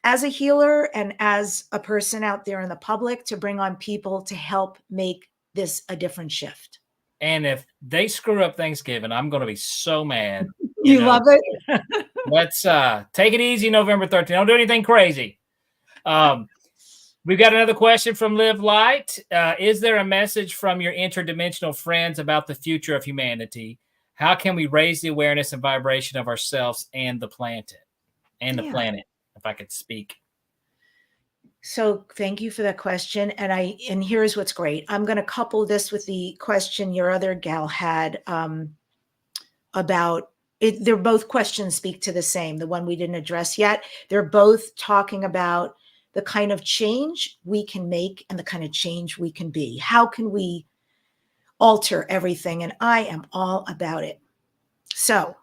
[SPEAKER 2] as a healer and as a person out there in the public to bring on people to help make this a different shift.
[SPEAKER 1] And if they screw up Thanksgiving, I'm going to be so mad.
[SPEAKER 2] You love it?
[SPEAKER 1] Let's take it easy November 13th. Don't do anything crazy. We've got another question from Live Light. Is there a message from your interdimensional friends about the future of humanity? how can we raise the awareness and vibration of ourselves and the planet, if I could speak?
[SPEAKER 2] So thank you for that question. And here's what's great. I'm going to couple this with the question your other gal had about it. They're both questions speak to the same, the one we didn't address yet. They're both talking about the kind of change we can make and the kind of change we can be. How can we alter everything? And I am all about it. So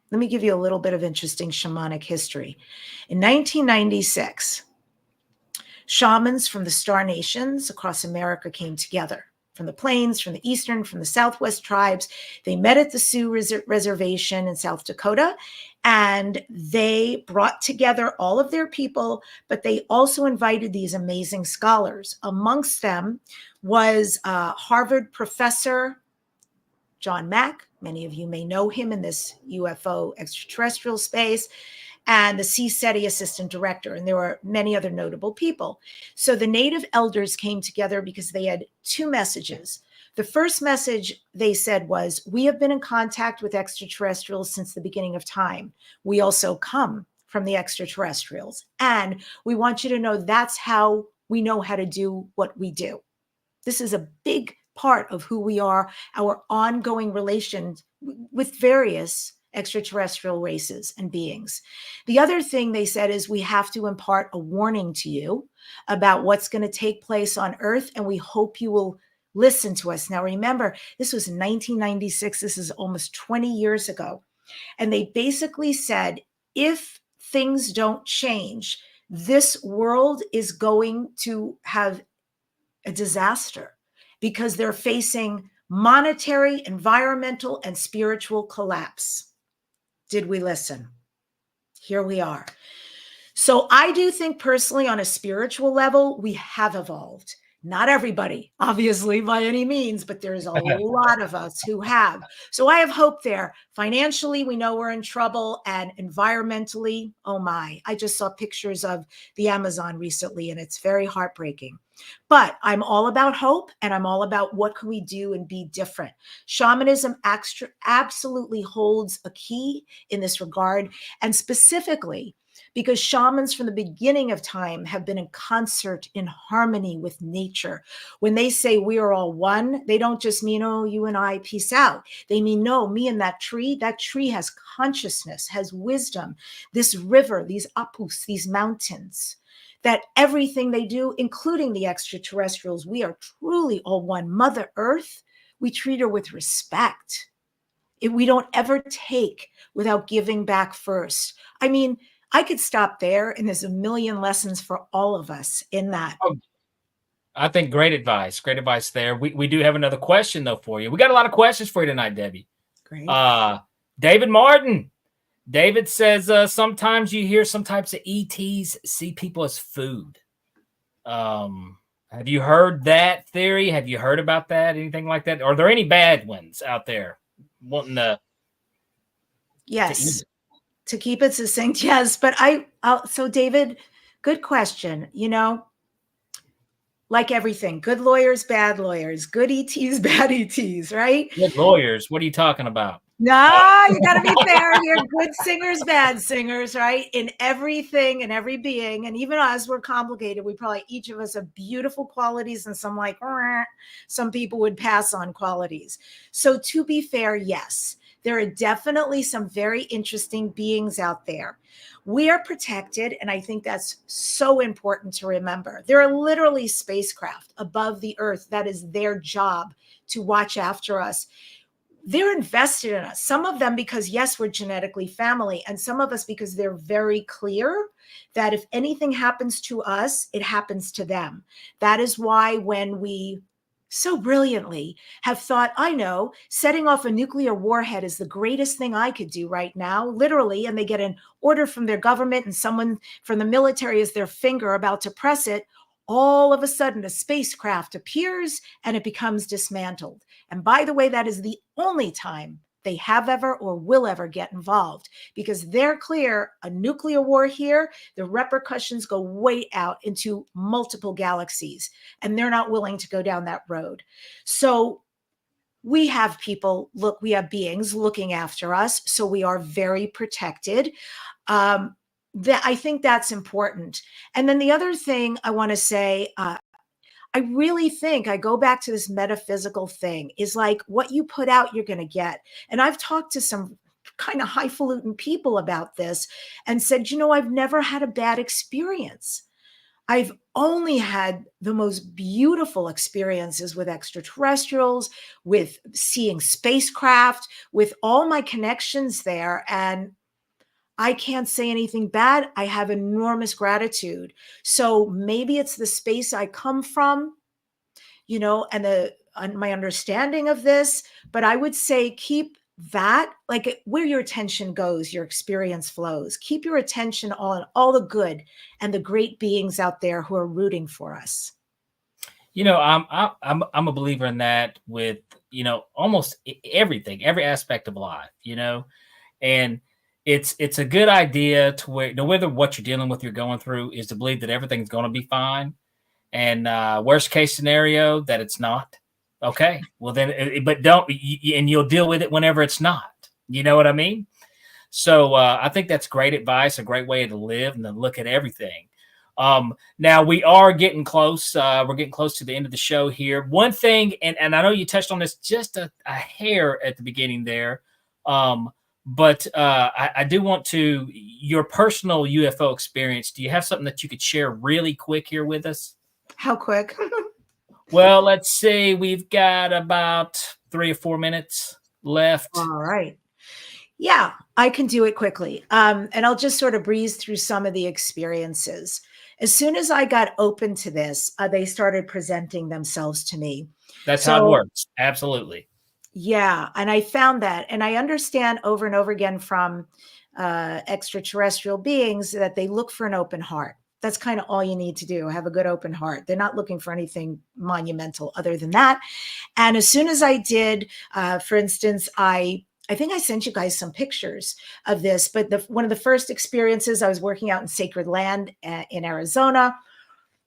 [SPEAKER 2] let me give you a little bit of interesting shamanic history. In 1996, shamans from the Star Nations across America came together, from the plains, from the eastern, from the southwest tribes. They met at the Sioux Reservation in South Dakota, and they brought together all of their people, but they also invited these amazing scholars. Amongst them was Harvard professor John Mack. Many of you may know him in this UFO extraterrestrial space, and the CSETI assistant director, and there were many other notable people. So the native elders came together because they had two messages. The first message they said was, we have been in contact with extraterrestrials since the beginning of time. We also come from the extraterrestrials, and we want you to know that's how we know how to do what we do. This is a big part of who we are, our ongoing relations with various extraterrestrial races and beings. The other thing they said is, we have to impart a warning to you about what's going to take place on Earth, and we hope you will listen to us. Now, remember, this was 1996. This is almost 20 years ago. And they basically said, if things don't change, this world is going to have a disaster because they're facing monetary, environmental, and spiritual collapse. Did we listen? Here we are. So I do think personally, on a spiritual level, we have evolved. Not everybody, obviously, by any means, but there's a lot of us who have. So I have hope there. Financially, we know we're in trouble, and environmentally, oh my. I just saw pictures of the Amazon recently, and it's very heartbreaking. But I'm all about hope, and I'm all about what can we do and be different. Shamanism absolutely holds a key in this regard, and specifically because shamans from the beginning of time have been in concert, in harmony with nature. When they say we are all one, they don't just mean, oh, you and I, peace out. They mean, no, me and that tree has consciousness, has wisdom, this river, these apus, these mountains, that everything they do, including the extraterrestrials, we are truly all one. Mother Earth, we treat her with respect. We don't ever take without giving back first. I mean, I could stop there, and there's a million lessons for all of us in that.
[SPEAKER 1] Oh, I think great advice there. We do have another question, though, for you. We got a lot of questions for you tonight, Debbie.
[SPEAKER 2] Great.
[SPEAKER 1] David Martin. David says, sometimes you hear some types of ETs see people as food. Have you heard that theory? Have you heard about that? Anything like that? Are there any bad ones out there wanting to?
[SPEAKER 2] Yes. To keep it succinct, yes. But so David, good question. You know, like everything, good lawyers, bad lawyers, good ETs, bad ETs, right?
[SPEAKER 1] Good lawyers. What are you talking about?
[SPEAKER 2] No, you got to be fair here. Good singers, bad singers, right? In everything and every being. And even us, we're complicated. We probably, each of us have beautiful qualities, and some some people would pass on qualities. So to be fair, yes, there are definitely some very interesting beings out there. We are protected, and I think that's so important to remember. There are literally spacecraft above the Earth. That is their job, to watch after us. They're invested in us. Some of them because, yes, we're genetically family, and some of us because they're very clear that if anything happens to us, it happens to them. That is why when we so brilliantly have thought, I know, setting off a nuclear warhead is the greatest thing I could do right now, literally, and they get an order from their government and someone from the military is their finger about to press it, all of a sudden a spacecraft appears and it becomes dismantled. And by the way, that is the only time they have ever or will ever get involved, because they're clear, a nuclear war here, the repercussions go way out into multiple galaxies, and they're not willing to go down that road. So we have we have beings looking after us. So we are very protected. I think that's important. And then the other thing I want to say, I really think I go back to this metaphysical thing is like what you put out, you're going to get. And I've talked to some kind of highfalutin people about this and said, I've never had a bad experience. I've only had the most beautiful experiences with extraterrestrials, with seeing spacecraft, with all my connections there. And I can't say anything bad. I have enormous gratitude. So maybe it's the space I come from, and my understanding of this, but I would say keep that, like where your attention goes, your experience flows. Keep your attention on all the good and the great beings out there who are rooting for us.
[SPEAKER 1] I'm a believer in that with, almost everything, every aspect of life, and it's a good idea to where no matter what you're dealing with, you're going through, is to believe that everything's going to be fine. And worst case scenario, that it's not. Okay, well then, but don't, and you'll deal with it whenever it's not. You know what I mean? So I think that's great advice, a great way to live and to look at everything. Now we are getting close. We're getting close to the end of the show here. One thing, and I know you touched on this just a hair at the beginning there, but I do want to, your personal UFO experience, do you have something that you could share really quick here with us?
[SPEAKER 2] How quick?
[SPEAKER 1] Well, let's see. We've got about 3 or 4 minutes left.
[SPEAKER 2] All right. Yeah, I can do it quickly. And I'll just sort of breeze through some of the experiences. As soon as I got open to this, they started presenting themselves to me.
[SPEAKER 1] That's how it works. Absolutely.
[SPEAKER 2] Yeah. And I found that, and I understand over and over again from extraterrestrial beings that they look for an open heart. That's kind of all you need to do. Have a good open heart. They're not looking for anything monumental other than that. And as soon as I did, for instance, I think I sent you guys some pictures of this, but one of the first experiences, I was working out in sacred land in Arizona.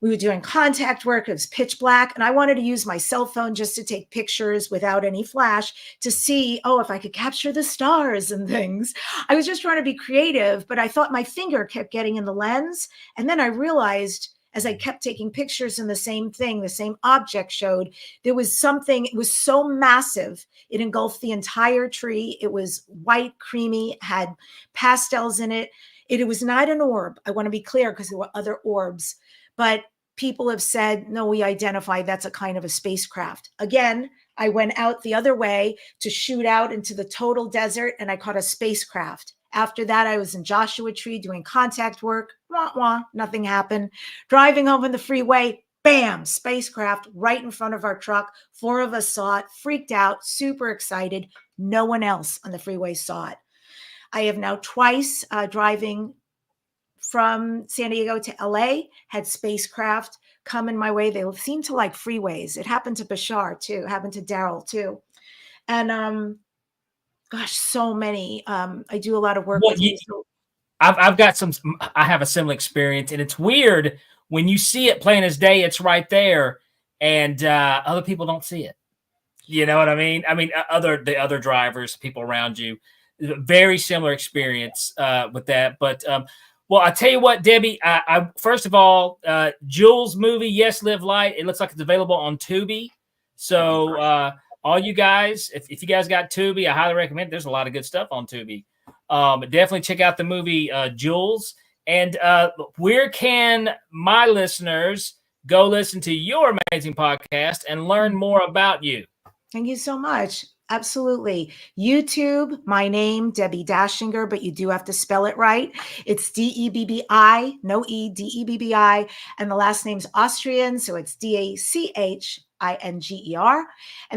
[SPEAKER 2] We were doing contact work. It was pitch black. And I wanted to use my cell phone just to take pictures without any flash to see, if I could capture the stars and things. I was just trying to be creative, but I thought my finger kept getting in the lens. And then I realized as I kept taking pictures and the same object showed, there was something, it was so massive. It engulfed the entire tree. It was white, creamy, had pastels in it. It was not an orb. I want to be clear because there were other orbs. But people have said, no, we identify that's a kind of a spacecraft. Again, I went out the other way to shoot out into the total desert and I caught a spacecraft. After that, I was in Joshua Tree doing contact work. Wah, wah, nothing happened. Driving home on the freeway, bam, spacecraft right in front of our truck. 4 of us saw it, freaked out, super excited. No one else on the freeway saw it. I have now twice driving from San Diego to LA, had spacecraft come in my way. They seem to like freeways. It happened to Bashar too. It happened to Daryl too. And gosh, so many. I do a lot of work with
[SPEAKER 1] I've got some. I have a similar experience, and it's weird when you see it plain as day. It's right there, and other people don't see it. You know what I mean? I mean, the other drivers, people around you, very similar experience with that. But well, I tell you what, Debbie. I first of all, Jules' movie, Yes, Live Light. It looks like it's available on Tubi. So all you guys, if you guys got Tubi, I highly recommend it. There's a lot of good stuff on Tubi. Definitely check out the movie Jules. And where can my listeners go listen to your amazing podcast and learn more about you?
[SPEAKER 2] Thank you so much. Absolutely. YouTube, my name, Debbi Dachinger, but you do have to spell it right. It's Debbi, no E, Debbi. And the last name's Austrian, so it's Dachinger. And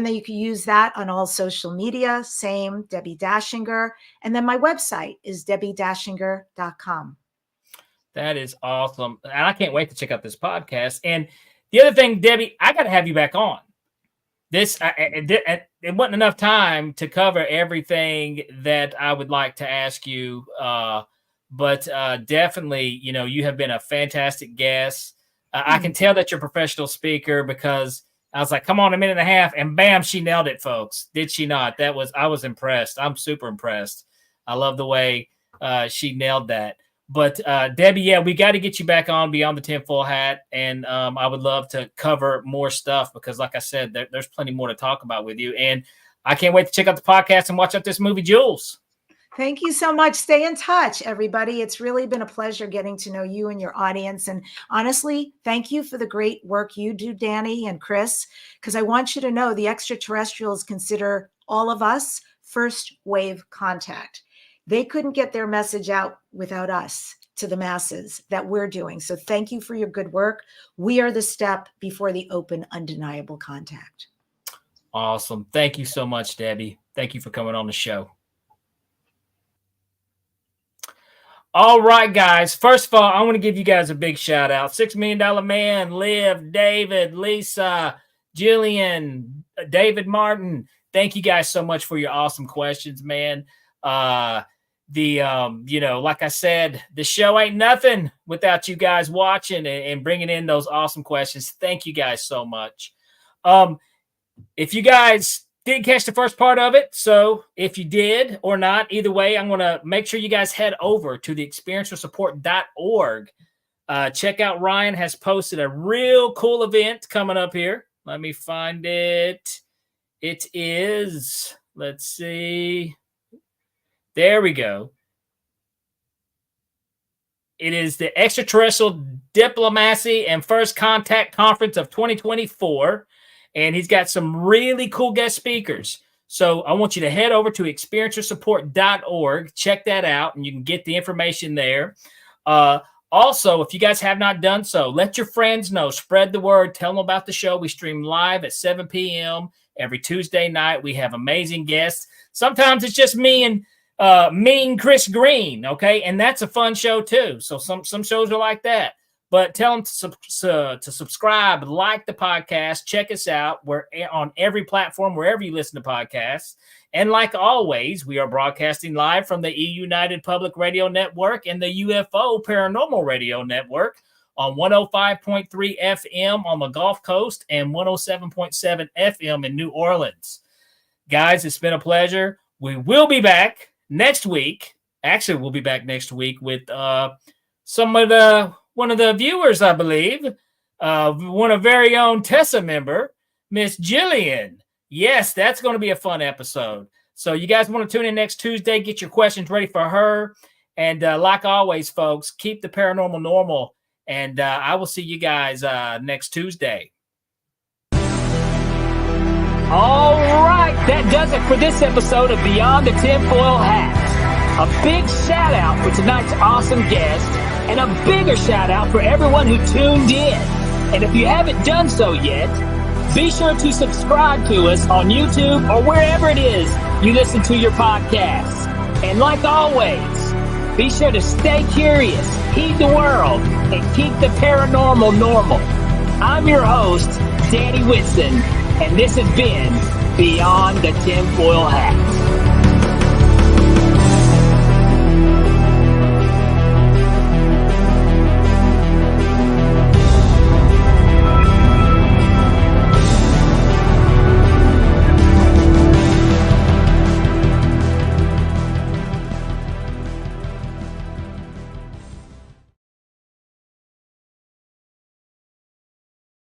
[SPEAKER 2] then you can use that on all social media, same, Debbi Dachinger. And then my website is debbidachinger.com.
[SPEAKER 1] That is awesome. And I can't wait to check out this podcast. And the other thing, Debbie, I got to have you back on. It wasn't enough time to cover everything that I would like to ask you. But definitely, you have been a fantastic guest. I can tell that you're a professional speaker because I was like, come on, a minute and a half. And bam, she nailed it, folks. Did she not? I was impressed. I'm super impressed. I love the way she nailed that. But Debbie, yeah, we got to get you back on Beyond the Tinfoil Hat. And I would love to cover more stuff because, like I said, there's plenty more to talk about with you. And I can't wait to check out the podcast and watch out this movie, Jules.
[SPEAKER 2] Thank you so much. Stay in touch, everybody. It's really been a pleasure getting to know you and your audience. And honestly, thank you for the great work you do, Danny and Chris, because I want you to know the extraterrestrials consider all of us first wave contact. They couldn't get their message out without us to the masses that we're doing. So thank you for your good work. We are the step before the open, undeniable contact.
[SPEAKER 1] Awesome. Thank you so much, Debbie. Thank you for coming on the show. All right, guys. First of all, I want to give you guys a big shout out. $6 Million Man, Liv, David, Lisa, Jillian, David Martin. Thank you guys so much for your awesome questions, man. Like I said, the show ain't nothing without you guys watching and bringing in those awesome questions. Thank you guys so much. If you guys didn't catch the first part of it, so if you did or not, either way, I'm going to make sure you guys head over to the experiencersupport.org. Check out Ryan has posted a real cool event coming up here. Let me find it. It is, let's see. There we go. It is the Extraterrestrial Diplomacy and First Contact Conference of 2024. And he's got some really cool guest speakers. So I want you to head over to experiencersupport.org. Check that out, and you can get the information there. Also, if you guys have not done so, let your friends know. Spread the word. Tell them about the show. We stream live at 7 p.m. every Tuesday night. We have amazing guests. Sometimes it's just me and Chris Green, okay? And that's a fun show, too. So some shows are like that. But tell them to subscribe, like the podcast, check us out. We're on every platform, wherever you listen to podcasts. And like always, we are broadcasting live from the E-United Public Radio Network and the UFO Paranormal Radio Network on 105.3 FM on the Gulf Coast and 107.7 FM in New Orleans. Guys, it's been a pleasure. We will be back next week. Actually, we'll be back next week with one of the viewers, I believe, one of very own Tessa member, Miss Jillian. Yes, that's going to be a fun episode. So you guys want to tune in next Tuesday, get your questions ready for her. And like always, folks, keep the paranormal normal. And I will see you guys next Tuesday. All right, that does it for this episode of Beyond the Tinfoil Hat. A big shout out for tonight's awesome guest. And a bigger shout out for everyone who tuned in. And if you haven't done so yet, be sure to subscribe to us on YouTube or wherever it is you listen to your podcasts. And like always, be sure to stay curious, heed the world, and keep the paranormal normal. I'm your host, Danny Whitson, and this has been Beyond the Tinfoil Hat.